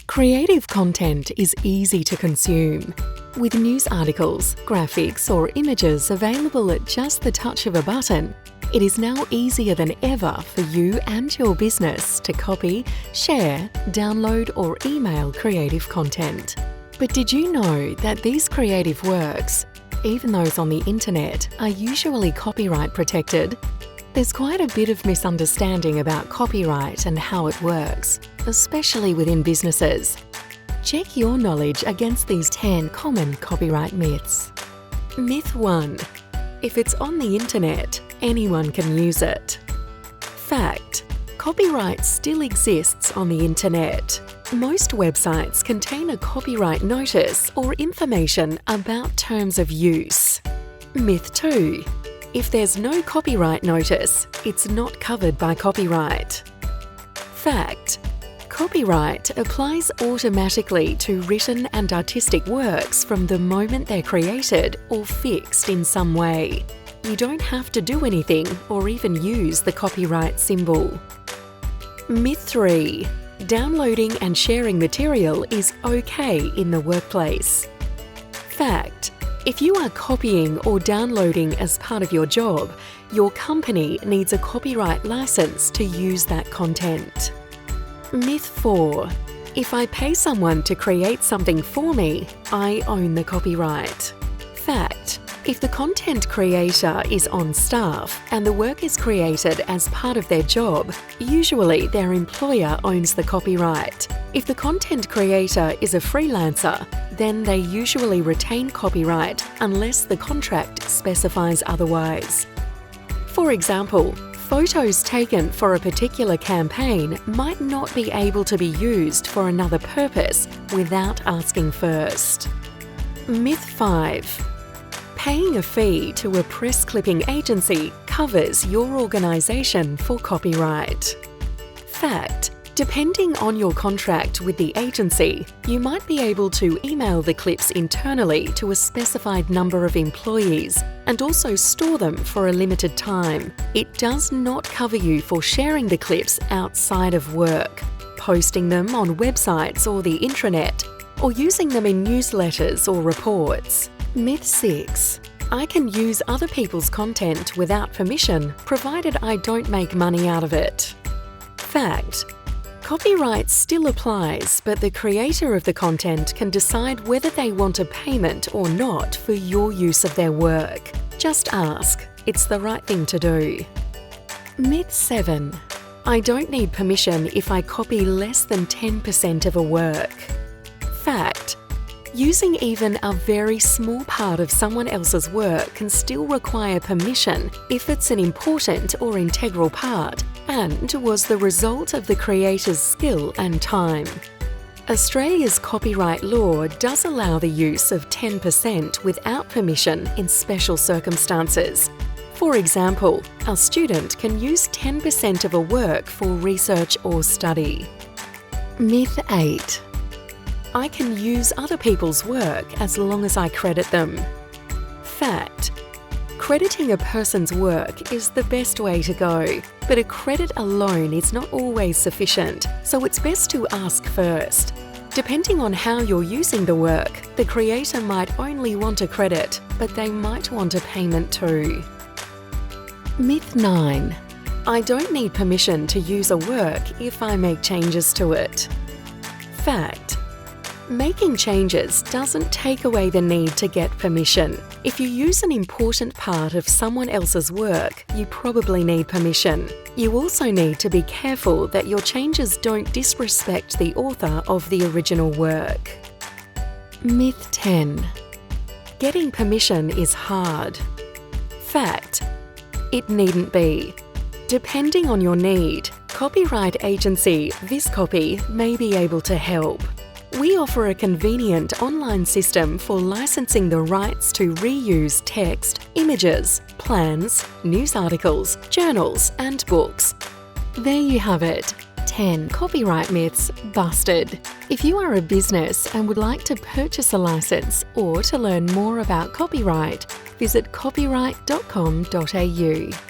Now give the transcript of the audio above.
Creative content is easy to consume. With news articles, graphics, or images available at just the touch of a button, it is now easier than ever for you and your business to copy, share, download, or email creative content. But did you know that these creative works, even those on the internet, are usually copyright protected? There's quite a bit of misunderstanding about copyright and how it works, especially within businesses. Check your knowledge against these 10 common copyright myths. Myth 1. If it's on the internet, anyone can use it. Fact: copyright still exists on the internet. Most websites contain a copyright notice or information about terms of use. Myth 2. If there's no copyright notice, it's not covered by copyright. Fact: copyright applies automatically to written and artistic works from the moment they're created or fixed in some way. You don't have to do anything or even use the copyright symbol. Myth 3. Downloading and sharing material is okay in the workplace. Fact: if you are copying or downloading as part of your job, your company needs a copyright license to use that content. Myth 4. If I pay someone to create something for me, I own the copyright. Fact: if the content creator is on staff and the work is created as part of their job, usually their employer owns the copyright. If the content creator is a freelancer, then they usually retain copyright unless the contract specifies otherwise. For example, photos taken for a particular campaign might not be able to be used for another purpose without asking first. Myth 5. Paying a fee to a press clipping agency covers your organisation for copyright. Fact: depending on your contract with the agency, you might be able to email the clips internally to a specified number of employees and also store them for a limited time. It does not cover you for sharing the clips outside of work, posting them on websites or the intranet, or using them in newsletters or reports. Myth 6. I can use other people's content without permission, provided I don't make money out of it. Fact: copyright still applies, but the creator of the content can decide whether they want a payment or not for your use of their work. Just ask. It's the right thing to do. Myth 7. I don't need permission if I copy less than 10% of a work. Fact: using even a very small part of someone else's work can still require permission if it's an important or integral part and was the result of the creator's skill and time. Australia's copyright law does allow the use of 10% without permission in special circumstances. For example, a student can use 10% of a work for research or study. Myth 8. I can use other people's work as long as I credit them. Fact: crediting a person's work is the best way to go, but a credit alone is not always sufficient, so it's best to ask first. Depending on how you're using the work, the creator might only want a credit, but they might want a payment too. Myth 9. I don't need permission to use a work if I make changes to it. Fact: making changes doesn't take away the need to get permission. If you use an important part of someone else's work, you probably need permission. You also need to be careful that your changes don't disrespect the author of the original work. Myth 10. Getting permission is hard. Fact: it needn't be. Depending on your need, copyright agency Viscopy may be able to help. We offer a convenient online system for licensing the rights to reuse text, images, plans, news articles, journals, and books. There you have it. 10 copyright myths busted. If you are a business and would like to purchase a license or to learn more about copyright, visit copyright.com.au.